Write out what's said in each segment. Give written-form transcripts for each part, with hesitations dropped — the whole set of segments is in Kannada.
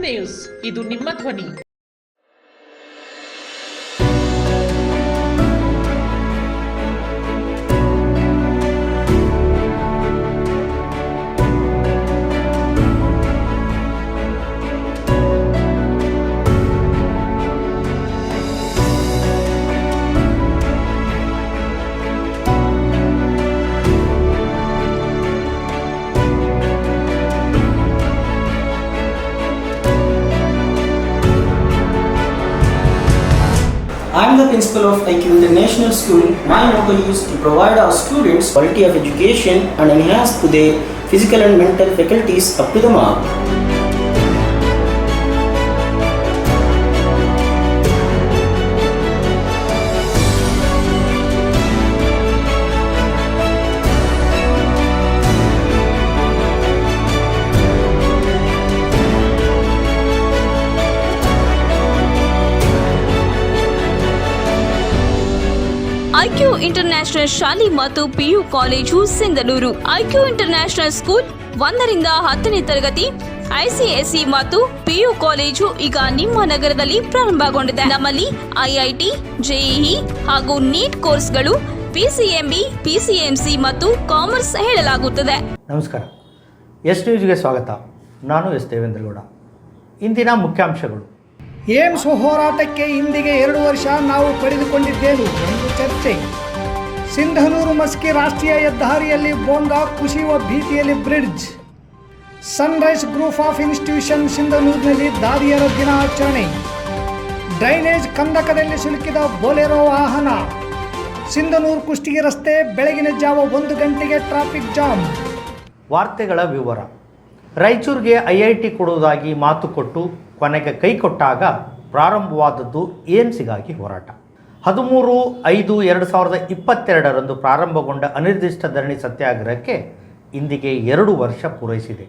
ನ್ಯೂಸ್, ಇದು ನಿಮ್ಮ ಧ್ವನಿ. I am the principal of IQ International School. My motto is to provide our students quality of education and enhance to their physical and mental faculties up to the mark. IQ international ಶಾಲೆ ಮತ್ತು PU college Sindhanur. IQ international school 1ರಿಂದ 10ನೇ ತರಗತಿ ICSE ಮತ್ತು ಪಿಯು ಕಾಲೇಜು ಈಗ ನಿಮ್ಮ ನಗರದಲ್ಲಿ ಪ್ರಾರಂಭಗೊಂಡಿದೆ. ನಮ್ಮಲ್ಲಿ IIT, JEE ಹಾಗೂ ನೀಟ್ ಕೋರ್ಸ್ಗಳು, PCMB, PCMC ಮತ್ತು ಕಾಮರ್ಸ್ ಹೇಳಲಾಗುತ್ತದೆ. ನಮಸ್ಕಾರ, ಎಸ್ ನ್ಯೂಸ್ಗೆ ಸ್ವಾಗತ. ನಾನು ಎಸ್ ದೇವೇಂದ್ರಗೌಡ. ಇಂದಿನ ಮುಖ್ಯಾಂಶಗಳು: ಏಮ್ಸ್ ಹೋರಾಟಕ್ಕೆ ಇಂದಿಗೆ 2 ವರ್ಷ ನಾವು ಪಡೆದುಕೊಂಡಿದ್ದೇನು ಎಂದು ಚರ್ಚೆ. ಸಿಂಧನೂರು ಮಸ್ಕಿ ರಾಷ್ಟ್ರೀಯ ಹೆದ್ದಾರಿಯಲ್ಲಿ ಬೋಂಗಾ ಕುಸಿಯುವ ಭೀತಿಯಲ್ಲಿ bridge. Sunrise group of institution ಸಿಂಧನೂರಿನಲ್ಲಿ ದಾದಿಯರ ದಿನಾಚರಣೆ. ಡ್ರೈನೇಜ್ ಕಂದಕದಲ್ಲಿ ಸಿಲುಕಿದ ಬೋಲೆರೋ ವಾಹನ. ಸಿಂಧನೂರು ಕುಷ್ಟಗಿ ರಸ್ತೆ ಬೆಳಗಿನ ಜಾವ 1 ಗಂಟೆಗೆ ಟ್ರಾಫಿಕ್ ಜಾಮ್. ವಾರ್ತೆಗಳ ವಿವರ. ರಾಯಚೂರಿಗೆ IIT ಕೊಡುವುದಾಗಿ ಮಾತು ಕೊಟ್ಟು ಕೊನೆಗೆ ಕೈ ಕೊಟ್ಟಾಗ ಪ್ರಾರಂಭವಾದದ್ದು ಏಮ್ಸ್ಗಾಗಿ ಹೋರಾಟ. 13/5/2022 ಪ್ರಾರಂಭಗೊಂಡ ಅನಿರ್ದಿಷ್ಟ ಧರಣಿ ಸತ್ಯಾಗ್ರಹಕ್ಕೆ ಇಂದಿಗೆ 2 ವರ್ಷ ಪೂರೈಸಿದೆ.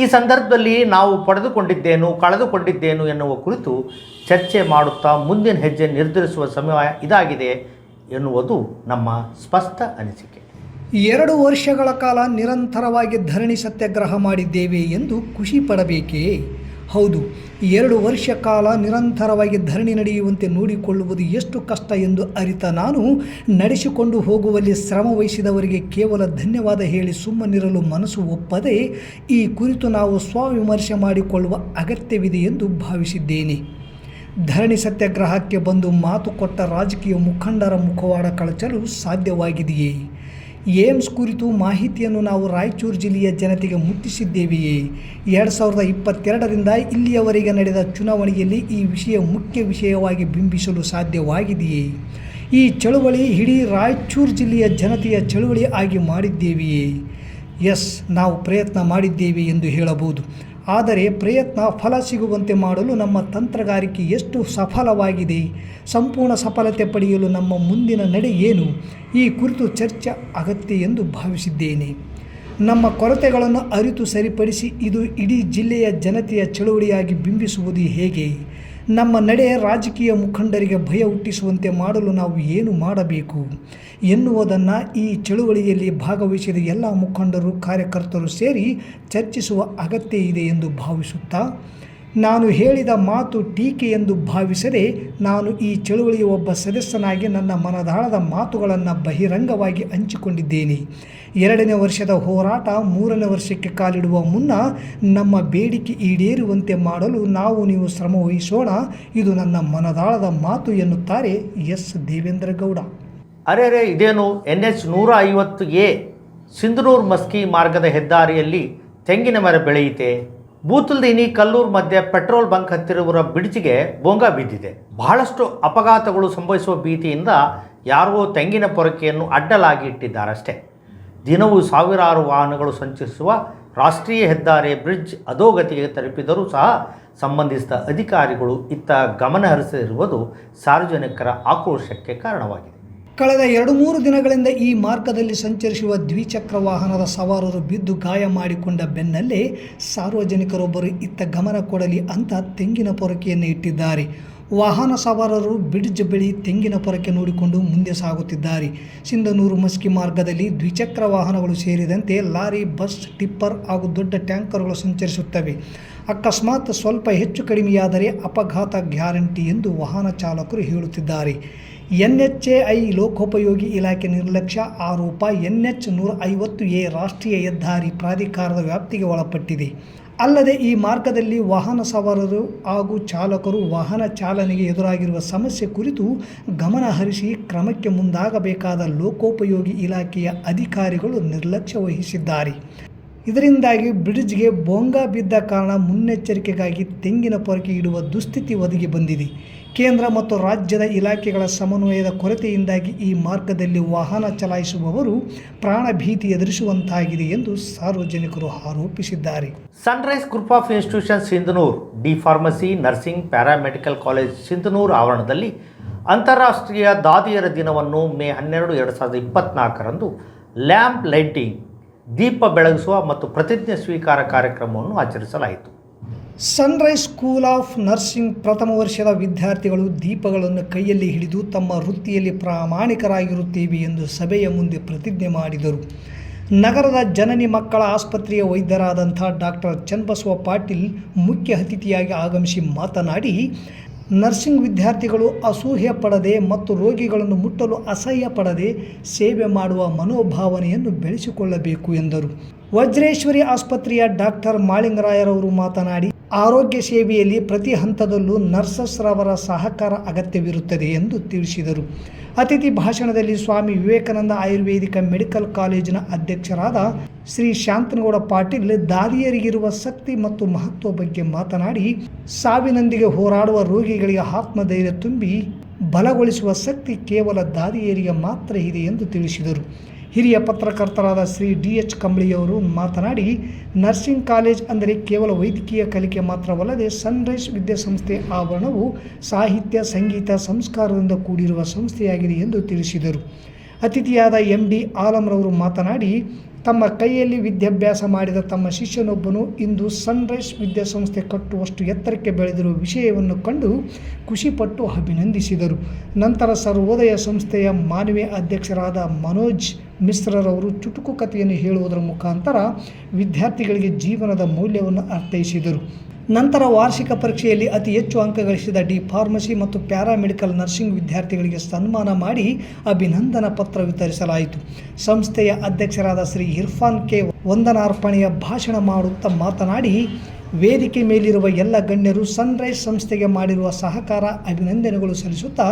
ಈ ಸಂದರ್ಭದಲ್ಲಿ ನಾವು ಪಡೆದುಕೊಂಡಿದ್ದೇನು, ಕಳೆದುಕೊಂಡಿದ್ದೇನು ಎನ್ನುವ ಕುರಿತು ಚರ್ಚೆ ಮಾಡುತ್ತಾ ಮುಂದಿನ ಹೆಜ್ಜೆ ನಿರ್ಧರಿಸುವ ಸಮಯ ಇದಾಗಿದೆ ಎನ್ನುವುದು ನಮ್ಮ ಸ್ಪಷ್ಟ ಅನಿಸಿಕೆ. 2 ವರ್ಷಗಳ ಕಾಲ ನಿರಂತರವಾಗಿ ಧರಣಿ ಸತ್ಯಾಗ್ರಹ ಮಾಡಿದ್ದೇವೆ ಎಂದು ಖುಷಿ ಪಡಬೇಕೇ? ಹೌದು, 2 ವರ್ಷ ಕಾಲ ನಿರಂತರವಾಗಿ ಧರಣಿ ನಡೆಯುವಂತೆ ನೋಡಿಕೊಳ್ಳುವುದು ಎಷ್ಟು ಕಷ್ಟ ಎಂದು ಅರಿತ ನಾನು ನಡೆಸಿಕೊಂಡು ಹೋಗುವಲ್ಲಿ ಶ್ರಮ ವಹಿಸಿದವರಿಗೆ ಕೇವಲ ಧನ್ಯವಾದ ಹೇಳಿ ಸುಮ್ಮನಿರಲು ಮನಸ್ಸು ಒಪ್ಪದೆ ಈ ಕುರಿತು ನಾವು ಸ್ವವಿಮರ್ಶೆ ಮಾಡಿಕೊಳ್ಳುವ ಅಗತ್ಯವಿದೆ ಎಂದು ಭಾವಿಸಿದ್ದೇನೆ. ಧರಣಿ ಸತ್ಯಾಗ್ರಹಕ್ಕೆ ಬಂದು ಮಾತು ಕೊಟ್ಟ ರಾಜಕೀಯ ಮುಖಂಡರ ಮುಖವಾಡ ಕಳಚಲು ಸಾಧ್ಯವಾಗಿದೆಯೇ? ಏಮ್ಸ್ ಕುರಿತು ಮಾಹಿತಿಯನ್ನು ನಾವು ರಾಯಚೂರು ಜಿಲ್ಲೆಯ ಜನತೆಗೆ ಮುಟ್ಟಿಸಿದ್ದೇವೆಯೇ? 2022ರಿಂದ ಇಲ್ಲಿಯವರೆಗೆ ನಡೆದ ಚುನಾವಣೆಯಲ್ಲಿ ಈ ವಿಷಯ ಮುಖ್ಯ ವಿಷಯವಾಗಿ ಬಿಂಬಿಸಲು ಸಾಧ್ಯವಾಗಿದೆಯೇ? ಈ ಚಳುವಳಿ ಇಡೀ ರಾಯಚೂರು ಜಿಲ್ಲೆಯ ಜನತೆಯ ಚಳುವಳಿ ಆಗಿ ಮಾಡಿದ್ದೇವೆಯೇ? ಎಸ್, ನಾವು ಪ್ರಯತ್ನ ಮಾಡಿದ್ದೇವೆ ಎಂದು ಹೇಳಬಹುದು. ಆದರೆ ಪ್ರಯತ್ನ ಫಲ ಸಿಗುವಂತೆ ಮಾಡಲು ನಮ್ಮ ತಂತ್ರಗಾರಿಕೆ ಎಷ್ಟು ಸಫಲವಾಗಿದೆ? ಸಂಪೂರ್ಣ ಸಫಲತೆ ಪಡೆಯಲು ನಮ್ಮ ಮುಂದಿನ ನಡೆ ಏನು? ಈ ಕುರಿತು ಚರ್ಚೆ ಅಗತ್ಯ ಎಂದು ಭಾವಿಸಿದ್ದೇನೆ. ನಮ್ಮ ಕೊರತೆಗಳನ್ನು ಅರಿತು ಸರಿಪಡಿಸಿ ಇದು ಇಡೀ ಜಿಲ್ಲೆಯ ಜನತೆಯ ಚಳುವಳಿಯಾಗಿ ಬಿಂಬಿಸುವುದು ಹೇಗೆ? ನಮ್ಮ ನಡೆ ರಾಜಕೀಯ ಮುಖಂಡರಿಗೆ ಭಯ ಹುಟ್ಟಿಸುವಂತೆ ಮಾಡಲು ನಾವು ಏನು ಮಾಡಬೇಕು ಎನ್ನುವುದನ್ನು ಈ ಚಳುವಳಿಯಲ್ಲಿ ಭಾಗವಹಿಸಿದ ಎಲ್ಲ ಮುಖಂಡರು, ಕಾರ್ಯಕರ್ತರು ಸೇರಿ ಚರ್ಚಿಸುವ ಅಗತ್ಯ ಇದೆ ಎಂದು ಭಾವಿಸುತ್ತಾ, ನಾನು ಹೇಳಿದ ಮಾತು ಟೀಕೆ ಎಂದು ಭಾವಿಸದೆ ನಾನು ಈ ಚಳುವಳಿಯ ಒಬ್ಬ ಸದಸ್ಯನಾಗಿ ನನ್ನ ಮನದಾಳದ ಮಾತುಗಳನ್ನು ಬಹಿರಂಗವಾಗಿ ಹಂಚಿಕೊಂಡಿದ್ದೇನೆ. 2ನೇ ವರ್ಷದ ಹೋರಾಟ 3ನೇ ವರ್ಷಕ್ಕೆ ಕಾಲಿಡುವ ಮುನ್ನ ನಮ್ಮ ಬೇಡಿಕೆ ಈಡೇರುವಂತೆ ಮಾಡಲು ನಾವು ನೀವು ಶ್ರಮ ವಹಿಸೋಣ. ಇದು ನನ್ನ ಮನದಾಳದ ಮಾತು ಎನ್ನುತ್ತಾರೆ ಎಸ್ ದೇವೇಂದ್ರಗೌಡ. ಅರೆ, ಇದೇನು NH 150A ಸಿಂಧನೂರು ಮಸ್ಕಿ ಮಾರ್ಗದ ಹೆದ್ದಾರಿಯಲ್ಲಿ ತೆಂಗಿನ ಮರ ಬೆಳೆಯಿತೆ? ಬೂತಲ್ದೀನಿ ಕಲ್ಲೂರು ಮಧ್ಯೆ ಪೆಟ್ರೋಲ್ ಬಂಕ್ ಹತ್ತಿರುವ ಬ್ರಿಡ್ಜ್ಗೆ ಬೋಂಗಾ ಬಿದ್ದಿದೆ. ಬಹಳಷ್ಟು ಅಪಘಾತಗಳು ಸಂಭವಿಸುವ ಭೀತಿಯಿಂದ ಯಾರೋ ತೆಂಗಿನ ಪೊರಕೆಯನ್ನು ಅಡ್ಡಲಾಗಿ ಇಟ್ಟಿದ್ದಾರಷ್ಟೇ. ದಿನವೂ ಸಾವಿರಾರು ವಾಹನಗಳು ಸಂಚರಿಸುವ ರಾಷ್ಟ್ರೀಯ ಹೆದ್ದಾರಿ ಬ್ರಿಡ್ಜ್ ಅಧೋಗತಿಗೆ ತಲುಪಿದರೂ ಸಹ ಸಂಬಂಧಿಸಿದ ಅಧಿಕಾರಿಗಳು ಇತ್ತ ಗಮನ ಹರಿಸಿರುವುದು ಸಾರ್ವಜನಿಕರ ಆಕ್ರೋಶಕ್ಕೆ ಕಾರಣವಾಗಿದೆ. ಕಳೆದ 2-3 ದಿನಗಳಿಂದ ಈ ಮಾರ್ಗದಲ್ಲಿ ಸಂಚರಿಸುವ ದ್ವಿಚಕ್ರ ವಾಹನದ ಸವಾರರು ಬಿದ್ದು ಗಾಯ ಮಾಡಿಕೊಂಡ ಬೆನ್ನಲ್ಲೇ ಸಾರ್ವಜನಿಕರೊಬ್ಬರು ಇತ್ತ ಗಮನ ಕೊಡಲಿ ಅಂತ ತೆಂಗಿನ ಪೊರಕೆಯನ್ನು ಇಟ್ಟಿದ್ದಾರೆ. ವಾಹನ ಸವಾರರು ಬ್ರಿಡ್ಜ್ ಬಳಿ ತೆಂಗಿನ ಪೊರಕೆ ನೋಡಿಕೊಂಡು ಮುಂದೆ ಸಾಗುತ್ತಿದ್ದಾರೆ. ಸಿಂಧನೂರು ಮಸ್ಕಿ ಮಾರ್ಗದಲ್ಲಿ ದ್ವಿಚಕ್ರ ವಾಹನಗಳು ಸೇರಿದಂತೆ ಲಾರಿ, ಬಸ್, ಟಿಪ್ಪರ್ ಹಾಗೂ ದೊಡ್ಡ ಟ್ಯಾಂಕರ್ಗಳು ಸಂಚರಿಸುತ್ತವೆ. ಅಕಸ್ಮಾತ್ ಸ್ವಲ್ಪ ಹೆಚ್ಚು ಕಡಿಮೆಯಾದರೆ ಅಪಘಾತ ಗ್ಯಾರಂಟಿ ಎಂದು ವಾಹನ ಚಾಲಕರು ಹೇಳುತ್ತಿದ್ದಾರೆ. NHAI ಲೋಕೋಪಯೋಗಿ ಇಲಾಖೆ ನಿರ್ಲಕ್ಷ್ಯ ಆರೋಪ. NH 150A ರಾಷ್ಟ್ರೀಯ ಹೆದ್ದಾರಿ ಪ್ರಾಧಿಕಾರದ ವ್ಯಾಪ್ತಿಗೆ ಒಳಪಟ್ಟಿದೆ. ಅಲ್ಲದೆ ಈ ಮಾರ್ಗದಲ್ಲಿ ವಾಹನ ಸವಾರರು ಹಾಗೂ ಚಾಲಕರು ವಾಹನ ಚಾಲನೆಗೆ ಎದುರಾಗಿರುವ ಸಮಸ್ಯೆ ಕುರಿತು ಗಮನ ಹರಿಸಿ ಕ್ರಮಕ್ಕೆ ಮುಂದಾಗಬೇಕಾದ ಲೋಕೋಪಯೋಗಿ ಇಲಾಖೆಯ ಅಧಿಕಾರಿಗಳು ನಿರ್ಲಕ್ಷ್ಯ ವಹಿಸಿದ್ದಾರೆ. ಇದರಿಂದಾಗಿ ಬ್ರಿಡ್ಜ್ಗೆ ಭೋಂಗ ಬಿದ್ದ ಕಾರಣ ಮುನ್ನೆಚ್ಚರಿಕೆಗಾಗಿ ತೆಂಗಿನ ಪೊರಕೆ ಇಡುವ ದುಸ್ಥಿತಿ ಒದಗಿ ಬಂದಿದೆ. ಕೇಂದ್ರ ಮತ್ತು ರಾಜ್ಯದ ಇಲಾಖೆಗಳ ಸಮನ್ವಯದ ಕೊರತೆಯಿಂದಾಗಿ ಈ ಮಾರ್ಗದಲ್ಲಿ ವಾಹನ ಚಲಾಯಿಸುವವರು ಪ್ರಾಣ ಭೀತಿ ಎದುರಿಸುವಂತಾಗಿದೆ ಎಂದು ಸಾರ್ವಜನಿಕರು ಆರೋಪಿಸಿದ್ದಾರೆ. Sunrise group of institution Sindhanur D pharmacy, nursing, paramedical college Sindhanur ಆವರಣದಲ್ಲಿ ಅಂತಾರಾಷ್ಟ್ರೀಯ ದಾದಿಯರ ದಿನವನ್ನು ಮೇ 12, 2024ರಂದು ಲ್ಯಾಂಪ್ ಲೈಟಿಂಗ್, ದೀಪ ಬೆಳಗಿಸುವ ಮತ್ತು ಪ್ರತಿಜ್ಞೆ ಸ್ವೀಕಾರ ಕಾರ್ಯಕ್ರಮವನ್ನು ಆಚರಿಸಲಾಯಿತು. ಸನ್ರೈಸ್ ಸ್ಕೂಲ್ ಆಫ್ ನರ್ಸಿಂಗ್ ಪ್ರಥಮ ವರ್ಷದ ವಿದ್ಯಾರ್ಥಿಗಳು ದೀಪಗಳನ್ನು ಕೈಯಲ್ಲಿ ಹಿಡಿದು ತಮ್ಮ ವೃತ್ತಿಯಲ್ಲಿ ಪ್ರಾಮಾಣಿಕರಾಗಿರುತ್ತೇವೆ ಎಂದು ಸಭೆಯ ಮುಂದೆ ಪ್ರತಿಜ್ಞೆ ಮಾಡಿದರು. ನಗರದ ಜನನಿ ಮಕ್ಕಳ ಆಸ್ಪತ್ರೆಯ ವೈದ್ಯರಾದಂಥ ಡಾಕ್ಟರ್ ಚನ್ನಬಸವ ಪಾಟೀಲ್ ಮುಖ್ಯ ಅತಿಥಿಯಾಗಿ ಆಗಮಿಸಿ ಮಾತನಾಡಿ, ನರ್ಸಿಂಗ್ ವಿದ್ಯಾರ್ಥಿಗಳು ಅಸೂಹೆ ಪಡದೆ ಮತ್ತು ರೋಗಿಗಳನ್ನು ಮುಟ್ಟಲು ಅಸಹ್ಯ ಪಡದೆ ಸೇವೆ ಮಾಡುವ ಮನೋಭಾವನೆಯನ್ನು ಬೆಳೆಸಿಕೊಳ್ಳಬೇಕು ಎಂದರು. ವಜ್ರೇಶ್ವರಿ ಆಸ್ಪತ್ರೆಯ ಡಾಕ್ಟರ್ ಮಾಳಿಂಗರಾಯರವರು ಮಾತನಾಡಿ, ಆರೋಗ್ಯ ಸೇವೆಯಲ್ಲಿ ಪ್ರತಿ ಹಂತದಲ್ಲೂ ನರ್ಸಸ್ರವರ ಸಹಕಾರ ಅಗತ್ಯವಿರುತ್ತದೆ ಎಂದು ತಿಳಿಸಿದರು. ಅತಿಥಿ ಭಾಷಣದಲ್ಲಿ ಸ್ವಾಮಿ ವಿವೇಕಾನಂದ ಆಯುರ್ವೇದಿಕ ಮೆಡಿಕಲ್ ಕಾಲೇಜಿನ ಅಧ್ಯಕ್ಷರಾದ ಶ್ರೀ ಶಾಂತನಗೌಡ ಪಾಟೀಲ್ ದಾದಿಯರಿಗಿರುವ ಶಕ್ತಿ ಮತ್ತು ಮಹತ್ವ ಬಗ್ಗೆ ಮಾತನಾಡಿ, ಸಾವಿನೊಂದಿಗೆ ಹೋರಾಡುವ ರೋಗಿಗಳಿಗೆ ಆತ್ಮಧೈರ್ಯ ತುಂಬಿ ಬಲಗೊಳಿಸುವ ಶಕ್ತಿ ಕೇವಲ ದಾದಿಯರಿಗೆ ಮಾತ್ರ ಇದೆ ಎಂದು ತಿಳಿಸಿದರು. ಹಿರಿಯ ಪತ್ರಕರ್ತರಾದ ಶ್ರೀ DH ಕಂಬಳಿಯವರು ಮಾತನಾಡಿ, ನರ್ಸಿಂಗ್ ಕಾಲೇಜ್ ಅಂದರೆ ಕೇವಲ ವೈದ್ಯಕೀಯ ಕಲಿಕೆ ಮಾತ್ರವಲ್ಲದೆ ಸನ್ರೈಸ್ ವಿದ್ಯಾಸಂಸ್ಥೆ ಆವರಣವು ಸಾಹಿತ್ಯ, ಸಂಗೀತ, ಸಂಸ್ಕಾರದಿಂದ ಕೂಡಿರುವ ಸಂಸ್ಥೆಯಾಗಿದೆ ಎಂದು ತಿಳಿಸಿದರು. ಅತಿಥಿಯಾದ MD ಆಲಂರವರು ಮಾತನಾಡಿ, ತಮ್ಮ ಕೈಯಲ್ಲಿ ವಿದ್ಯಾಭ್ಯಾಸ ಮಾಡಿದ ತಮ್ಮ ಶಿಷ್ಯನೊಬ್ಬನು ಇಂದು ಸನ್ರೈಸ್ ವಿದ್ಯಾಸಂಸ್ಥೆ ಕಟ್ಟುವಷ್ಟು ಎತ್ತರಕ್ಕೆ ಬೆಳೆದಿರುವ ವಿಷಯವನ್ನು ಕಂಡು ಖುಷಿಪಟ್ಟು ಅಭಿನಂದಿಸಿದರು. ನಂತರ ಸರ್ವೋದಯ ಸಂಸ್ಥೆಯ ಮಾನವೀಯ ಅಧ್ಯಕ್ಷರಾದ ಮನೋಜ್ ಮಿಶ್ರರವರು ಚುಟುಕು ಕಥೆಯನ್ನು ಹೇಳುವುದರ ಮುಖಾಂತರ ವಿದ್ಯಾರ್ಥಿಗಳಿಗೆ ಜೀವನದ ಮೌಲ್ಯವನ್ನು ಅರ್ಥೈಸಿದರು. ನಂತರ ವಾರ್ಷಿಕ ಪರೀಕ್ಷೆಯಲ್ಲಿ ಅತಿ ಹೆಚ್ಚು ಅಂಕ ಗಳಿಸಿದ ಡಿ ಫಾರ್ಮಸಿ ಮತ್ತು ಪ್ಯಾರಾಮೆಡಿಕಲ್ ನರ್ಸಿಂಗ್ ವಿದ್ಯಾರ್ಥಿಗಳಿಗೆ ಸನ್ಮಾನ ಮಾಡಿ ಅಭಿನಂದನಾ ಪತ್ರ ವಿತರಿಸಲಾಯಿತು. ಸಂಸ್ಥೆಯ ಅಧ್ಯಕ್ಷರಾದ ಶ್ರೀ ಇರ್ಫಾನ್ ಕೆ ವಂದನಾರ್ಪಣೆಯ ಭಾಷಣ ಮಾಡುತ್ತಾ ಮಾತನಾಡಿ, ವೇದಿಕೆ ಮೇಲಿರುವ ಎಲ್ಲ ಗಣ್ಯರು ಸನ್ರೈಸ್ ಸಂಸ್ಥೆಗೆ ಮಾಡಿರುವ ಸಹಕಾರ ಅಭಿನಂದನೆಗಳು ಸಲ್ಲಿಸುತ್ತಾ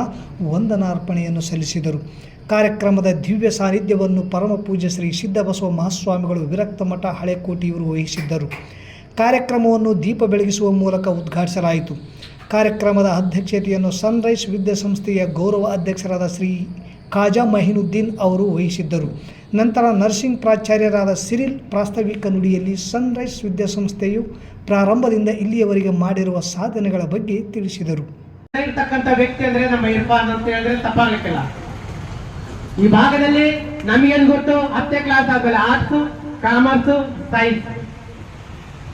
ವಂದನಾರ್ಪಣೆಯನ್ನು ಸಲ್ಲಿಸಿದರು. ಕಾರ್ಯಕ್ರಮದ ದಿವ್ಯ ಸಾನ್ನಿಧ್ಯವನ್ನು ಪರಮ ಪೂಜ್ಯ ಶ್ರೀ ಸಿದ್ದಬಸವ ಮಹಾಸ್ವಾಮಿಗಳು ವಿರಕ್ತ ಮಠ ಹಳೆಕೋಟೆಯವರು ವಹಿಸಿದ್ದರು. ಕಾರ್ಯಕ್ರಮವನ್ನು ದೀಪ ಬೆಳಗಿಸುವ ಮೂಲಕ ಉದ್ಘಾಟಿಸಲಾಯಿತು. ಕಾರ್ಯಕ್ರಮದ ಅಧ್ಯಕ್ಷತೆಯನ್ನು ಸನ್ರೈಸ್ ವಿದ್ಯಾಸಂಸ್ಥೆಯ ಗೌರವ ಅಧ್ಯಕ್ಷರಾದ ಶ್ರೀ ಖಾಜಾ ಮಹಿನುದ್ದೀನ್ ಅವರು ವಹಿಸಿದ್ದರು. ನಂತರ ನರ್ಸಿಂಗ್ ಪ್ರಾಚಾರ್ಯರಾದ ಸಿರಿಲ್ ಪ್ರಾಸ್ತಾವಿಕ ನುಡಿಯಲ್ಲಿ ಸನ್ರೈಸ್ ವಿದ್ಯಾಸಂಸ್ಥೆಯು ಪ್ರಾರಂಭದಿಂದ ಇಲ್ಲಿಯವರೆಗೆ ಮಾಡಿರುವ ಸಾಧನೆಗಳ ಬಗ್ಗೆ ತಿಳಿಸಿದರು. ವ್ಯಕ್ತಿ ಅಂದ್ರೆ ನಮ್ಮ ಇರ್ಫಾನ್ ಅಂತ ಹೇಳಿದ್ರೆ ತಪ್ಪಾಗಲಿಕ್ಕಿಲ್ಲ. ಈ ಭಾಗದಲ್ಲಿ ನಮಗೇನು ಗೊತ್ತು, 10ನೇ ಕ್ಲಾಸ್ ಆದ್ಮೇಲೆ ಆರ್ಟ್ಸ್, ಕಾಮರ್ಸ್, ಸೈನ್ಸ್.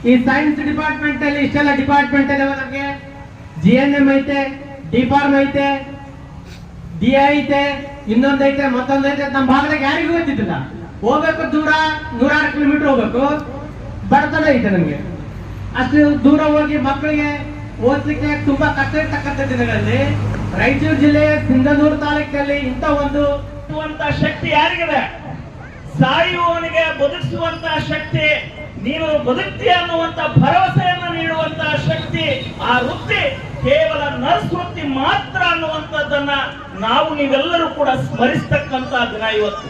ಈ ಸೈನ್ಸ್ ಡಿಪಾರ್ಟ್ಮೆಂಟ್ ಅಲ್ಲಿ ಇಷ್ಟೆಲ್ಲ ಡಿಪಾರ್ಟ್ಮೆಂಟ್ ಇದೆ. ನಮಗೆ GNM ಐತೆ, ಡಿಫಾರ್ಮ್ ಐತೆ, DI ಐತೆ, ಇನ್ನೊಂದೈತೆ, ಮತ್ತೊಂದೈತೆ. ನಮ್ಮ ಭಾಗದಾಗ ಯಾರಿಗೂ ಗೊತ್ತಿದ್ದಿಲ್ಲ. ಹೋಗ್ಬೇಕು ದೂರ 106 ಕಿಲೋಮೀಟರ್ ಹೋಗ್ಬೇಕು. ಬಡತನ ಐತೆ ನಮ್ಗೆ. ಅಷ್ಟು ದೂರ ಹೋಗಿ ಮಕ್ಕಳಿಗೆ ಓದ್ಲಿಕ್ಕೆ ತುಂಬಾ ಕಷ್ಟ ಇರ್ತಕ್ಕಂಥ ದಿನಗಳಲ್ಲಿ ರಾಯಚೂರು ಜಿಲ್ಲೆಯ ಸಿಂಧನೂರು ತಾಲೂಕಿನಲ್ಲಿ ಇಂಥ ಒಂದು ಶಕ್ತಿ ಯಾರಿಗಿದೆ? ಸಾಯುವವನಿಗೆ ಬದುಕಿಸುವಂತ ಶಕ್ತಿ, ನೀನು ಬದುಕ್ತಿ ಅನ್ನುವಂತ ಭರವಸೆಯನ್ನು ನೀಡುವಂತಹ ಶಕ್ತಿ, ಆ ವೃತ್ತಿ ಕೇವಲ ನರ್ಸ್ ವೃತ್ತಿ ಮಾತ್ರ ಅನ್ನುವಂಥದ್ದನ್ನ ನಾವು ನೀವೆಲ್ಲರೂ ಕೂಡ ಸ್ಮರಿಸ್ತಕ್ಕಂತ ದಿನ ಇವತ್ತು.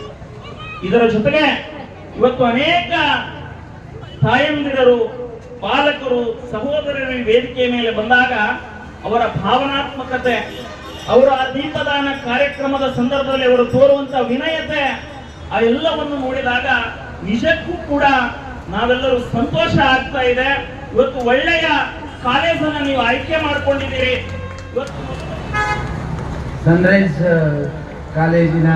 ಇದರ ಜೊತೆಗೆ ಇವತ್ತು ಅನೇಕ ತಾಯಂದಿರರು, ಪಾಲಕರು, ಸಹೋದರರು ವೇದಿಕೆ ಮೇಲೆ ಬಂದಾಗ ಅವರ ಭಾವನಾತ್ಮಕತೆ, ಅವರ ದೀಪದಾನ ಕಾರ್ಯಕ್ರಮದ ಸಂದರ್ಭದಲ್ಲಿ ಅವರು ತೋರುವಂತ ವಿನಯತೆ, ಆ ಎಲ್ಲವನ್ನು ನೋಡಿದಾಗ ನಿಜಕ್ಕೂ ಕೂಡ ನಾವೆಲ್ಲರೂ ಸಂತೋಷ ಆಗ್ತಾ ಇದೆ. ಇವತ್ತು ಒಳ್ಳೆಯ ಕಾಲೇಜನ್ನು ನೀವು ಆಯ್ಕೆ ಮಾಡಿಕೊಂಡಿದ್ದೀರಿ. ಸನ್ರೈಸ್ ಕಾಲೇಜಿನ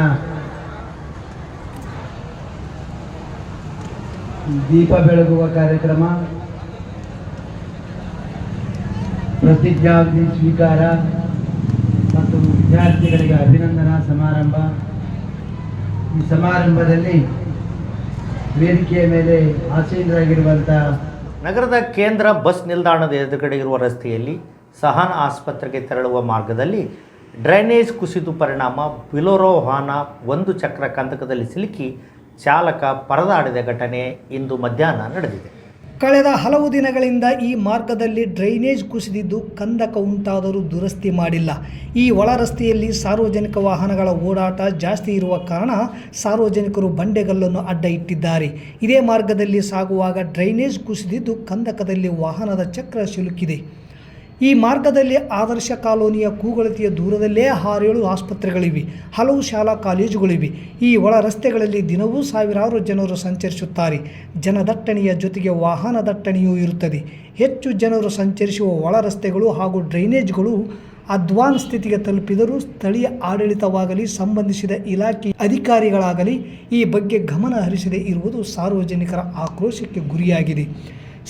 ದೀಪ ಬೆಳಗುವ ಕಾರ್ಯಕ್ರಮ, ಪ್ರತಿಜ್ಞಾವಿಧಿ ಸ್ವೀಕಾರ ವಿದ್ಯಾರ್ಥಿಗಳಿಗೆ ಅಭಿನಂದನಾ ಸಮಾರಂಭ. ಈ ಸಮಾರಂಭದಲ್ಲಿ ವೇದಿಕೆಯ ಮೇಲೆ ಆಸೀನರಾಗಿರುವಂಥ ನಗರದ ಕೇಂದ್ರ ಬಸ್ ನಿಲ್ದಾಣದ ಎದುರುಗಡೆ ಇರುವ ರಸ್ತೆಯಲ್ಲಿ ಸಹನ್ ಆಸ್ಪತ್ರೆಗೆ ತೆರಳುವ ಮಾರ್ಗದಲ್ಲಿ ಡ್ರೈನೇಜ್ ಕುಸಿದು ಪರಿಣಾಮ ಬಿಲೋರೋ ವಾಹನ ಒಂದು ಚಕ್ರ ಕಂದಕದಲ್ಲಿ ಸಿಲುಕಿ ಚಾಲಕ ಪರದಾಡಿದ ಘಟನೆ ಇಂದು ಮಧ್ಯಾಹ್ನ ನಡೆದಿದೆ. ಕಳೆದ ಹಲವು ದಿನಗಳಿಂದ ಈ ಮಾರ್ಗದಲ್ಲಿ ಡ್ರೈನೇಜ್ ಕುಸಿದಿದ್ದು ಕಂದಕ ಉಂಟಾದರೂ ದುರಸ್ತಿ ಮಾಡಿಲ್ಲ. ಈ ಒಳ ರಸ್ತೆಯಲ್ಲಿ ಸಾರ್ವಜನಿಕ ವಾಹನಗಳ ಓಡಾಟ ಜಾಸ್ತಿ ಇರುವ ಕಾರಣ ಸಾರ್ವಜನಿಕರು ಬಂಡೆಗಲ್ಲನ್ನು ಅಡ್ಡ ಇಟ್ಟಿದ್ದಾರೆ. ಇದೇ ಮಾರ್ಗದಲ್ಲಿ ಸಾಗುವಾಗ ಡ್ರೈನೇಜ್ ಕುಸಿದಿದ್ದು ಕಂದಕದಲ್ಲಿ ವಾಹನದ ಚಕ್ರ ಸಿಲುಕಿದೆ. ಈ ಮಾರ್ಗದಲ್ಲಿ ಆದರ್ಶ ಕಾಲೋನಿಯ ಕೂಗಳತೆಯ ದೂರದಲ್ಲೇ 6-7 ಆಸ್ಪತ್ರೆಗಳಿವೆ, ಹಲವು ಶಾಲಾ ಕಾಲೇಜುಗಳಿವೆ. ಈ ಒಳ ರಸ್ತೆಗಳಲ್ಲಿ ದಿನವೂ ಸಾವಿರಾರು ಜನರು ಸಂಚರಿಸುತ್ತಾರೆ. ಜನದಟ್ಟಣೆಯ ಜೊತೆಗೆ ವಾಹನ ದಟ್ಟಣೆಯೂ ಇರುತ್ತದೆ. ಹೆಚ್ಚು ಜನರು ಸಂಚರಿಸುವ ಒಳ ರಸ್ತೆಗಳು ಹಾಗೂ ಡ್ರೈನೇಜ್ಗಳು ಅಧ್ವಾನ್ ಸ್ಥಿತಿಗೆ ತಲುಪಿದರೂ ಸ್ಥಳೀಯ ಆಡಳಿತವಾಗಲಿ ಸಂಬಂಧಿಸಿದ ಇಲಾಖೆ ಅಧಿಕಾರಿಗಳಾಗಲಿ ಈ ಬಗ್ಗೆ ಗಮನ ಹರಿಸದೇ ಇರುವುದು ಸಾರ್ವಜನಿಕರ ಆಕ್ರೋಶಕ್ಕೆ ಗುರಿಯಾಗಿದೆ.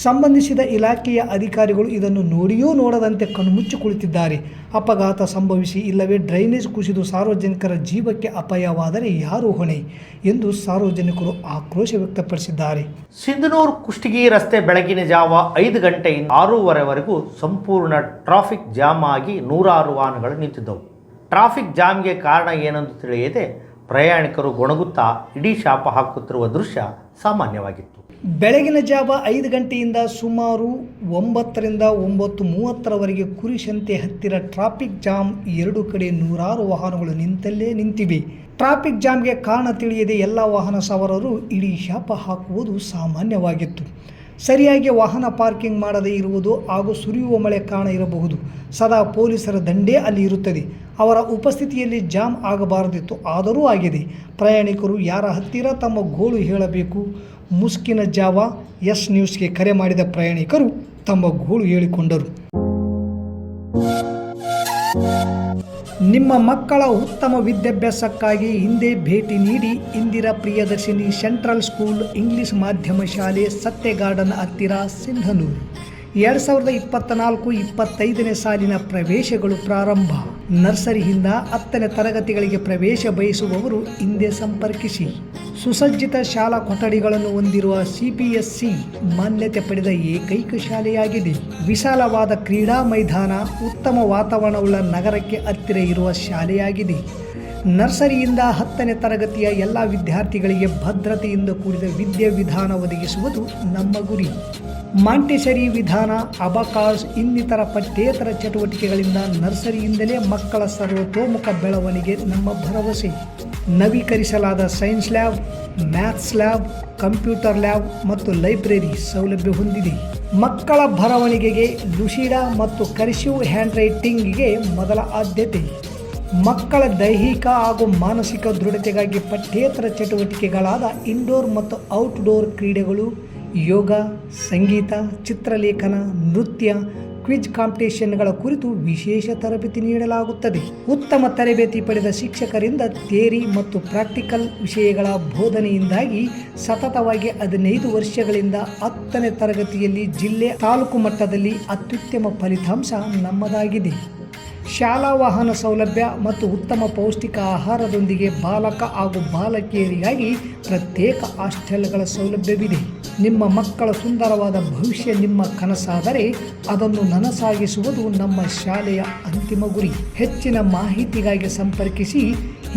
ಸಂಬಂಧಿಸಿದ ಇಲಾಖೆಯ ಅಧಿಕಾರಿಗಳು ಇದನ್ನು ನೋಡಿಯೂ ನೋಡದಂತೆ ಕಣ್ಮುಚ್ಚಿ ಕುಳಿತಿದ್ದಾರೆ. ಅಪಘಾತ ಸಂಭವಿಸಿ ಇಲ್ಲವೇ ಡ್ರೈನೇಜ್ ಕುಸಿದು ಸಾರ್ವಜನಿಕರ ಜೀವಕ್ಕೆ ಅಪಾಯವಾದರೆ ಯಾರು ಹೊಣೆ ಎಂದು ಸಾರ್ವಜನಿಕರು ಆಕ್ರೋಶ ವ್ಯಕ್ತಪಡಿಸಿದ್ದಾರೆ. ಸಿಂಧನೂರು ಕುಷ್ಟಗಿ ರಸ್ತೆ ಬೆಳಗಿನ ಜಾವ 5 ಗಂಟೆಯಿಂದ 6:30ವರೆಗೂ ಸಂಪೂರ್ಣ ಟ್ರಾಫಿಕ್ ಜಾಮ್ ಆಗಿ 106 ವಾಹನಗಳು ನಿಂತಿದ್ದವು. ಟ್ರಾಫಿಕ್ ಜಾಮ್ಗೆ ಕಾರಣ ಏನೆಂದು ತಿಳಿಯದೆ ಪ್ರಯಾಣಿಕರು ಗೊಣಗುತ್ತಾ ಇಡೀ ಶಾಪ ಹಾಕುತ್ತಿರುವ ದೃಶ್ಯ ಸಾಮಾನ್ಯವಾಗಿತ್ತು. ಬೆಳಗಿನ ಜಾವ 5 ಗಂಟೆಯಿಂದ ಸುಮಾರು 9ರಿಂದ 9:30ರವರೆಗೆ ಕುರಿಶಂತೆ ಹತ್ತಿರ ಟ್ರಾಫಿಕ್ ಜಾಮ್. 2 ಕಡೆ 106 ವಾಹನಗಳು ನಿಂತಲ್ಲೇ ನಿಂತಿವೆ. ಟ್ರಾಫಿಕ್ ಜಾಮ್ಗೆ ಕಾರಣ ತಿಳಿಯದೆ ಎಲ್ಲ ವಾಹನ ಸವಾರರು ಇಡೀ ಶಾಪ ಹಾಕುವುದು ಸಾಮಾನ್ಯವಾಗಿತ್ತು. ಸರಿಯಾಗಿ ವಾಹನ ಪಾರ್ಕಿಂಗ್ ಮಾಡದೇ ಇರುವುದು ಹಾಗೂ ಸುರಿಯುವ ಮಳೆ ಕಾರಣ ಇರಬಹುದು. ಸದಾ ಪೊಲೀಸರ ದಂಡೇ ಅಲ್ಲಿ ಇರುತ್ತದೆ. ಅವರ ಉಪಸ್ಥಿತಿಯಲ್ಲಿ ಜಾಮ್ ಆಗಬಾರದಿತ್ತು, ಆದರೂ ಆಗಿದೆ. ಪ್ರಯಾಣಿಕರು ಯಾರ ಹತ್ತಿರ ತಮ್ಮ ಗೋಳು ಹೇಳಬೇಕು? ಮುಸ್ಕಿನ ಜಾವ ಎಸ್ ನ್ಯೂಸ್ಗೆ ಕರೆ ಮಾಡಿದ ಪ್ರಯಾಣಿಕರು ತಮ್ಮ ಗೋಳು ಹೇಳಿಕೊಂಡರು. ನಿಮ್ಮ ಮಕ್ಕಳ ಉತ್ತಮ ವಿದ್ಯಾಭ್ಯಾಸಕ್ಕಾಗಿ ಹಿಂದೆ ಭೇಟಿ ನೀಡಿ Indira Priyadarshini central school English ಮಾಧ್ಯಮ ಶಾಲೆ, ಸತ್ಯ ಗಾರ್ಡನ್ ಹತ್ತಿರ, ಸಿಂಧನೂರು. 2024-25ನೇ ಸಾಲಿನ ಪ್ರವೇಶಗಳು ಪ್ರಾರಂಭ. ನರ್ಸರಿಯಿಂದ 10ನೇ ತರಗತಿಗಳಿಗೆ ಪ್ರವೇಶ ಬಯಸುವವರು ಹಿಂದೆ ಸಂಪರ್ಕಿಸಿ. ಸುಸಜ್ಜಿತ ಶಾಲಾ ಕೊಠಡಿಗಳನ್ನು ಹೊಂದಿರುವ CPSC ಮಾನ್ಯತೆ ಪಡೆದ ಏಕೈಕ ಶಾಲೆಯಾಗಿದೆ. ವಿಶಾಲವಾದ ಕ್ರೀಡಾ ಮೈದಾನ, ಉತ್ತಮ ವಾತಾವರಣವುಳ್ಳ ನಗರಕ್ಕೆ ಹತ್ತಿರ ಇರುವ ಶಾಲೆಯಾಗಿದೆ. ನರ್ಸರಿಯಿಂದ 10ನೇ ತರಗತಿಯ ಎಲ್ಲ ವಿದ್ಯಾರ್ಥಿಗಳಿಗೆ ಭದ್ರತೆಯಿಂದ ಕೂಡಿದ ವಿದ್ಯಾವಿಧಾನ ಒದಗಿಸುವುದು ನಮ್ಮ ಗುರಿ. ಮಾಂಟೆಸರಿ ವಿಧಾನ, ಅಬಕಾಸ್ ಇನ್ನಿತರ ಪಠ್ಯೇತರ ಚಟುವಟಿಕೆಗಳಿಂದ ನರ್ಸರಿಯಿಂದಲೇ ಮಕ್ಕಳ ಸರ್ವತೋಮುಖ ಬೆಳವಣಿಗೆ ನಮ್ಮ ಭರವಸೆ. ನವೀಕರಿಸಲಾದ science lab, maths lab, computer lab ಮತ್ತು ಲೈಬ್ರರಿ ಸೌಲಭ್ಯ ಹೊಂದಿದೆ. ಮಕ್ಕಳ ಬರವಣಿಗೆಗೆ ಲುಸಿಡಾ ಮತ್ತು ಕರ್ಸಿವ್ ಹ್ಯಾಂಡ್ ರೈಟಿಂಗ್ಗೆ ಮೊದಲ ಆದ್ಯತೆ. ಮಕ್ಕಳ ದೈಹಿಕ ಹಾಗೂ ಮಾನಸಿಕ ದೃಢತೆಗಾಗಿ ಪಠ್ಯೇತರ ಚಟುವಟಿಕೆಗಳಾದ ಇಂಡೋರ್ ಮತ್ತು ಔಟ್ಡೋರ್ ಕ್ರೀಡೆಗಳು, ಯೋಗ, ಸಂಗೀತ, ಚಿತ್ರಲೇಖನ, ನೃತ್ಯ, ಕ್ವಿಜ್ ಕಾಂಪಿಟೇಷನ್ಗಳ ಕುರಿತು ವಿಶೇಷ ತರಬೇತಿ ನೀಡಲಾಗುತ್ತದೆ. ಉತ್ತಮ ತರಬೇತಿ ಪಡೆದ ಶಿಕ್ಷಕರಿಂದ ಥಿಯರಿ ಮತ್ತು ಪ್ರಾಕ್ಟಿಕಲ್ ವಿಷಯಗಳ ಬೋಧನೆಯಿಂದಾಗಿ ಸತತವಾಗಿ 15 ವರ್ಷಗಳಿಂದ 10ನೇ ತರಗತಿಯಲ್ಲಿ ಜಿಲ್ಲೆ, ತಾಲೂಕು ಮಟ್ಟದಲ್ಲಿ ಅತ್ಯುತ್ತಮ ಫಲಿತಾಂಶ ನಮ್ಮದಾಗಿದೆ. ಶಾಲಾ ವಾಹನ ಸೌಲಭ್ಯ ಮತ್ತು ಉತ್ತಮ ಪೌಷ್ಟಿಕ ಆಹಾರದೊಂದಿಗೆ ಬಾಲಕ ಹಾಗೂ ಬಾಲಕಿಯರಿಗಾಗಿ ಪ್ರತ್ಯೇಕ ಹಾಸ್ಟೆಲ್ಗಳ ಸೌಲಭ್ಯವಿದೆ. ನಿಮ್ಮ ಮಕ್ಕಳ ಸುಂದರವಾದ ಭವಿಷ್ಯ ನಿಮ್ಮ ಕನಸಾದರೆ ಅದನ್ನು ನನಸಾಗಿಸುವುದು ನಮ್ಮ ಶಾಲೆಯ ಅಂತಿಮ ಗುರಿ. ಹೆಚ್ಚಿನ ಮಾಹಿತಿಗಾಗಿ ಸಂಪರ್ಕಿಸಿ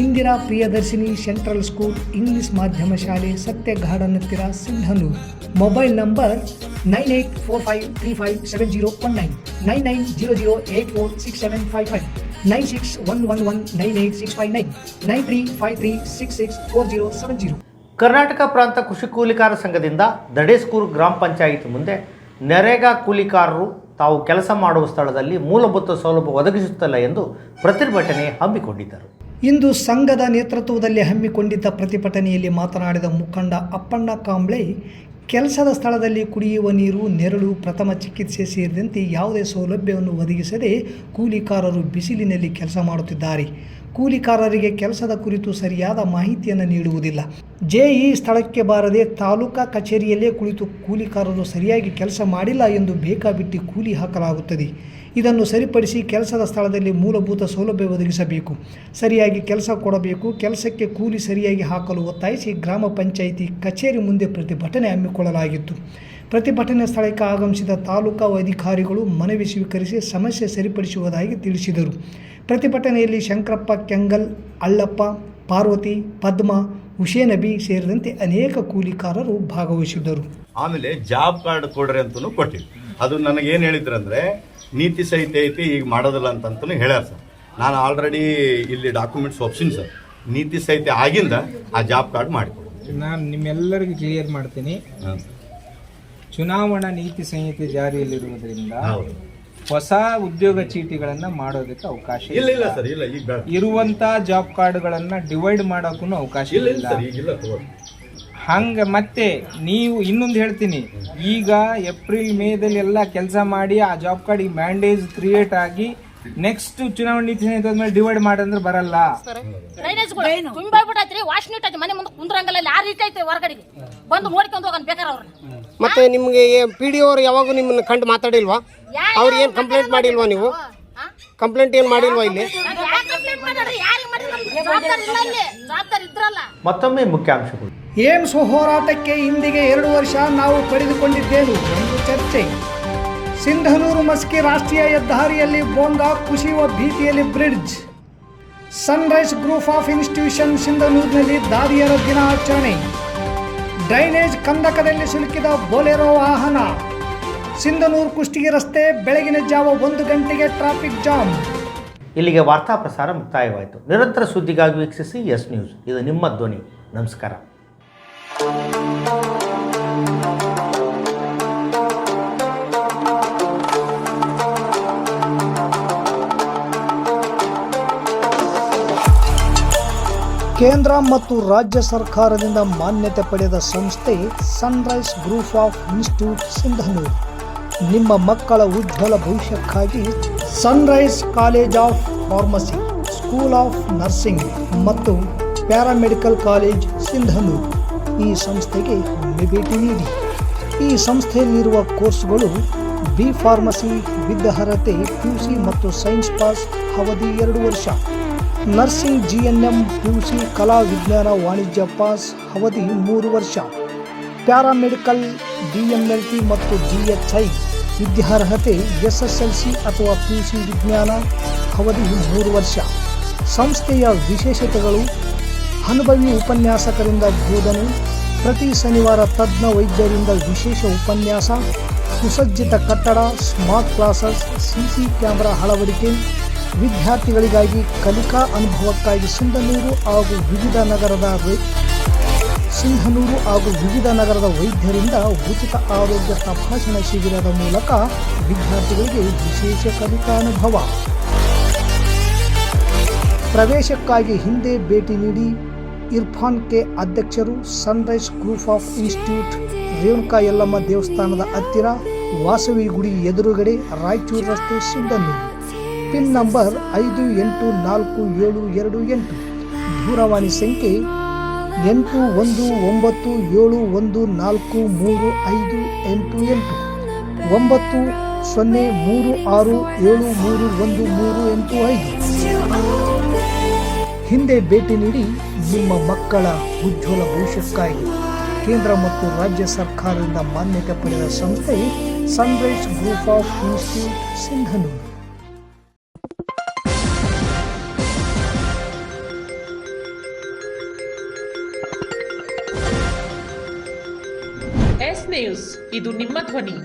Indira Priyadarshini central school English ಮಾಧ್ಯಮ ಶಾಲೆ, ಸತ್ಯ ಗಾರ್ಡನ್ ಹತ್ತಿರ, ಸಿಂಧನೂರು. Mobile number 9845357019, 9900846755, 9611198659, 9353664070. ಕರ್ನಾಟಕ ಪ್ರಾಂತ ಕೃಷಿ ಕೂಲಿಕಾರ ಸಂಘದಿಂದ ದಡೇಸ್ಕೂರು ಗ್ರಾಮ ಪಂಚಾಯಿತಿ ಮುಂದೆ ನರೇಗಾ ಕೂಲಿಕಾರರು ತಾವು ಕೆಲಸ ಮಾಡುವ ಸ್ಥಳದಲ್ಲಿ ಮೂಲಭೂತ ಸೌಲಭ್ಯ ಒದಗಿಸುತ್ತಿಲ್ಲ ಎಂದು ಪ್ರತಿಭಟನೆ ಹಮ್ಮಿಕೊಂಡಿದ್ದರು. ಇಂದು ಸಂಘದ ನೇತೃತ್ವದಲ್ಲಿ ಹಮ್ಮಿಕೊಂಡಿದ್ದ ಪ್ರತಿಭಟನೆಯಲ್ಲಿ ಮಾತನಾಡಿದ ಮುಖಂಡ ಅಪ್ಪಣ್ಣ ಕಾಂಬ್ಳೆ, ಕೆಲಸದ ಸ್ಥಳದಲ್ಲಿ ಕುಡಿಯುವ ನೀರು, ನೆರಳು, ಪ್ರಥಮ ಚಿಕಿತ್ಸೆ ಸೇರಿದಂತೆ ಯಾವುದೇ ಸೌಲಭ್ಯವನ್ನು ಒದಗಿಸದೆ ಕೂಲಿಕಾರರು ಬಿಸಿಲಿನಲ್ಲಿ ಕೆಲಸ ಮಾಡುತ್ತಿದ್ದಾರೆ. ಕೂಲಿಕಾರರಿಗೆ ಕೆಲಸದ ಕುರಿತು ಸರಿಯಾದ ಮಾಹಿತಿಯನ್ನು ನೀಡುವುದಿಲ್ಲ. ಜೆಇ ಸ್ಥಳಕ್ಕೆ ಬಾರದೆ ತಾಲೂಕಾ ಕಚೇರಿಯಲ್ಲೇ ಕುಳಿತು ಕೂಲಿಕಾರರು ಸರಿಯಾಗಿ ಕೆಲಸ ಮಾಡಿಲ್ಲ ಎಂದು ಬೇಕಾಬಿಟ್ಟಿ ಕೂಲಿ ಹಾಕಲಾಗುತ್ತದೆ. ಇದನ್ನು ಸರಿಪಡಿಸಿ ಕೆಲಸದ ಸ್ಥಳದಲ್ಲಿ ಮೂಲಭೂತ ಸೌಲಭ್ಯ ಒದಗಿಸಬೇಕು. ಸರಿಯಾಗಿ ಕೆಲಸ ಕೊಡಬೇಕು. ಕೆಲಸಕ್ಕೆ ಕೂಲಿ ಸರಿಯಾಗಿ ಹಾಕಲು ಒತ್ತಾಯಿಸಿ ಗ್ರಾಮ ಪಂಚಾಯಿತಿ ಕಚೇರಿ ಮುಂದೆ ಪ್ರತಿಭಟನೆ ಹಮ್ಮಿಕೊಳ್ಳಲಾಗಿತ್ತು. ಪ್ರತಿಭಟನೆ ಸ್ಥಳಕ್ಕೆ ಆಗಮಿಸಿದ ತಾಲೂಕಾ ಅಧಿಕಾರಿಗಳು ಮನವಿ ಸ್ವೀಕರಿಸಿ ಸಮಸ್ಯೆ ಸರಿಪಡಿಸುವುದಾಗಿ ತಿಳಿಸಿದರು. ಪ್ರತಿಭಟನೆಯಲ್ಲಿ ಶಂಕರಪ್ಪ ಕೆಂಗಲ್, ಅಳ್ಳಪ್ಪ, ಪಾರ್ವತಿ, ಪದ್ಮ, ಹುಸೇನಬಿ ಸೇರಿದಂತೆ ಅನೇಕ ಕೂಲಿಕಾರರು ಭಾಗವಹಿಸಿದ್ದರು. ಆಮೇಲೆ ಜಾಬ್ ಕಾರ್ಡ್ ಕೊಡ್ರಿ ಅಂತಲೂ ಕೊಟ್ಟಿವಿ. ಅದು ನನಗೇನು ಹೇಳಿದ್ರಂದ್ರೆ ನೀತಿ ಸಹಿತ ಐತಿ, ಈಗ ಮಾಡೋದಿಲ್ಲ ಅಂತಂತಲೂ ಹೇಳ್ಯಾರ ಸರ್. ನಾನು ಆಲ್ರೆಡಿ ಇಲ್ಲಿ ಡಾಕ್ಯುಮೆಂಟ್ಸ್ ಒಪ್ಸಿನಿ ಸರ್. ನೀತಿ ಸಹಿತ ಆಗಿಂದ ಆ ಜಾಬ್ ಕಾರ್ಡ್ ಮಾಡಿಕೊಡ್ತೀನಿ. ನಾನು ನಿಮ್ಮೆಲ್ಲರಿಗೂ ಕ್ಲಿಯರ್ ಮಾಡ್ತೀನಿ. ಚುನಾವಣಾ ನೀತಿ ಸಂಹಿತೆ ಜಾರಿಯಲ್ಲಿರುವುದರಿಂದ ಹೊಸ ಉದ್ಯೋಗ ಚೀಟಿಗಳನ್ನ ಮಾಡೋದಕ್ಕೆ ಅವಕಾಶ ಇಲ್ಲ ಸರ್. ಇಲ್ಲ, ಈಗ ಇರುವಂತ ಜಾಬ್ ಕಾರ್ಡ್ಗಳನ್ನ ಡಿವೈಡ್ ಮಾಡೋಕ್ಕೂ ಅವಕಾಶ ಇಲ್ಲ. ಹಂಗ ಮತ್ತೆ ನೀವು ಇನ್ನೊಂದು ಹೇಳ್ತೀನಿ, ಈಗ ಏಪ್ರಿಲ್ ಮೇದಲ್ಲಿ ಎಲ್ಲ ಕೆಲಸ ಮಾಡಿ ಆ ಜಾಬ್ ಕಾರ್ಡ್ ಮ್ಯಾಂಡೇಜ್ ಕ್ರಿಯೇಟ್ ಆಗಿ ನೆಕ್ಸ್ಟ್ ಚುನಾವಣೆ ನೀತಿ ಸಂಹಿತೆ ಮೇಲೆ ಡಿವೈಡ್ ಮಾಡಂದ್ರೆ ಬರಲ್ಲ. ತುಂಬಿಬಿಟ್ಟೈತ್ರಿ, ವಾಶ್ ನೀಟ್ ಐತಿ, ಮನೆ ಮುಂದೆ ಕುಂದ್ರಂಗಲ್ಲ, ಆ ರೀತಿ ಐತಿ ಹೊರಗಡೆಗೆ ಬಂದು ನೋಡ್ಕೊಂಡು ಹೋಗೋಣ ಬೇಕಾರೆ ಅವ್ರನ್ನ. ಮತ್ತೆ ನಿಮ್ಗೆ PDO ಅವರು ಯಾವಾಗೂ ನಿಮ್ಮನ್ನ ಕಂಡು ಮಾತಾಡಿಲ್ವಾ? ಅವ್ರು ಏನು ಕಂಪ್ಲೇಂಟ್ ಮಾಡಿಲ್ವಾ? ನೀವು ಕಂಪ್ಲೇಂಟ್ ಏನು ಮಾಡಿಲ್ವಾ ಇಲ್ಲಿ? ಮತ್ತೊಮ್ಮೆ ಮುಖ್ಯಾಂಶಗಳು. ಏಮ್ಸ್ ಹೋರಾಟಕ್ಕೆ ಇಂದಿಗೆ 2 ವರ್ಷ ನಾವು ಪಡೆದುಕೊಂಡಿದ್ದೇವೆ ಎಂದು ಚರ್ಚೆ. ಸಿಂಧನೂರು ಮಸ್ಕಿ ರಾಷ್ಟ್ರೀಯ ಹೆದ್ದಾರಿಯಲ್ಲಿ ಬೋಂಗಾ ಕುಸಿಯುವ ಭೀತಿಯಲ್ಲಿ bridge. Sunrise group of institution ಸಿಂಧನೂರಿನಲ್ಲಿ ದಾದಿಯರ ದಿನಾಚರಣೆ. ಡ್ರೈನೇಜ್ ಕಂದಕದಲ್ಲಿ ಸಿಲುಕಿದ ಬೊಲೆರೋ ವಾಹನ. ಸಿಂಧನೂರು ಕುಷ್ಟಗಿ ರಸ್ತೆ ಬೆಳಗಿನ ಜಾವ 1 ಗಂಟೆಗೆ ಟ್ರಾಫಿಕ್ ಜಾಮ್. ಇಲ್ಲಿಗೆ ವಾರ್ತಾ ಪ್ರಸಾರ ಮುಕ್ತಾಯವಾಯಿತು. ನಿರಂತರ ಸುದ್ದಿಗಾಗಿ ವೀಕ್ಷಿಸಿ ಎಸ್ ನ್ಯೂಸ್. ಇದು ನಿಮ್ಮ ಧ್ವನಿ. ನಮಸ್ಕಾರ. ಕೇಂದ್ರ ಮತ್ತು ರಾಜ್ಯ ಸರ್ಕಾರದಿಂದ ಮಾನ್ಯತೆ ಪಡೆದ ಸಂಸ್ಥೆ sunrise group of institute Sindhanur. ನಿಮ್ಮ ಮಕ್ಕಳ ಉಜ್ವಲ ಭವಿಷ್ಯಕ್ಕಾಗಿ Sunrise college of pharmacy, school of nursing ಮತ್ತು ಪ್ಯಾರಾಮೆಡಿಕಲ್ ಕಾಲೇಜ್ ಸಿಂಧನೂರು ಈ ಸಂಸ್ಥೆಗೆ ಒಮ್ಮೆ ಭೇಟಿ ನೀಡಿ. ಈ ಸಂಸ್ಥೆಯಲ್ಲಿರುವ ಕೋರ್ಸ್ಗಳು ಬಿ ಫಾರ್ಮಸಿ ವಿದ್ ಅರ್ಹತೆ PUC ಮತ್ತು ಸೈನ್ಸ್ ಪಾಸ್ ಅವಧಿ 2 ವರ್ಷ, ನರ್ಸಿಂಗ್ GNM PUC ಕಲಾ ವಿಜ್ಞಾನ ವಾಣಿಜ್ಯ ಪಾಸ್ ಅವಧಿ 3 ವರ್ಷ, ಪ್ಯಾರಾಮೆಡಿಕಲ್ DMLT ಮತ್ತು DHI ವಿದ್ಯಾರ್ಹತೆ SSLC ಅಥವಾ PUC ವಿಜ್ಞಾನ ಅವಧಿ 3 ವರ್ಷ. ಸಂಸ್ಥೆಯ ವಿಶೇಷತೆಗಳು: ಅನುಭವಿ ಉಪನ್ಯಾಸಕರಿಂದ ಬೋಧನೆ, ಪ್ರತಿ ಶನಿವಾರ ತಜ್ಞ ವೈದ್ಯರಿಂದ ವಿಶೇಷ ಉಪನ್ಯಾಸ, ಸುಸಜ್ಜಿತ ಕಟ್ಟಡ, ಸ್ಮಾರ್ಟ್ ಕ್ಲಾಸಸ್, CC ಕ್ಯಾಮೆರಾ ಅಳವಡಿಕೆ, ವಿದ್ಯಾರ್ಥಿಗಳಿಗಾಗಿ ಕಲಿಕಾ ಅನುಭವಕ್ಕಾಗಿ ಸಿಂಧನೂರು ಹಾಗೂ ವಿವಿಧ ನಗರದ ವೈದ್ಯರಿಂದ ಉಚಿತ ಆರೋಗ್ಯ ತಪಾಸಣಾ ಶಿಬಿರದ ಮೂಲಕ ವಿದ್ಯಾರ್ಥಿಗಳಿಗೆ ವಿಶೇಷ ಕಲಿಕಾ ಅನುಭವ. ಪ್ರವೇಶಕ್ಕಾಗಿ ಹಿಂದೆ ಭೇಟಿ ನೀಡಿ. ಇರ್ಫಾನ್ ಕೆ ಅಧ್ಯಕ್ಷರು, Sunrise group of institute, Renuka Yellamma ದೇವಸ್ಥಾನದ ಹತ್ತಿರ, ವಾಸವಿ ಗುಡಿ ಎದುರುಗಡೆ, ರಾಯಚೂರು ರಸ್ತೆ, ಸಿಂಧನೂರು. Pin number 584728. ದೂರವಾಣಿ ಸಂಖ್ಯೆ 8191435385 9036731385. ಹಿಂದೆ ಭೇಟಿ ನೀಡಿ. ನಿಮ್ಮ ಮಕ್ಕಳ ಉಜ್ವಲ ಭವಿಷ್ಯಕ್ಕಾಗಿ ಕೇಂದ್ರ ಮತ್ತು ರಾಜ್ಯ ಸರ್ಕಾರದಿಂದ ಮಾನ್ಯತೆ ಪಡೆದ ಸಂಸ್ಥೆ sunrise group of institute Sindhanur. S news. ಇದು ನಿಮ್ಮ ಧ್ವನಿ.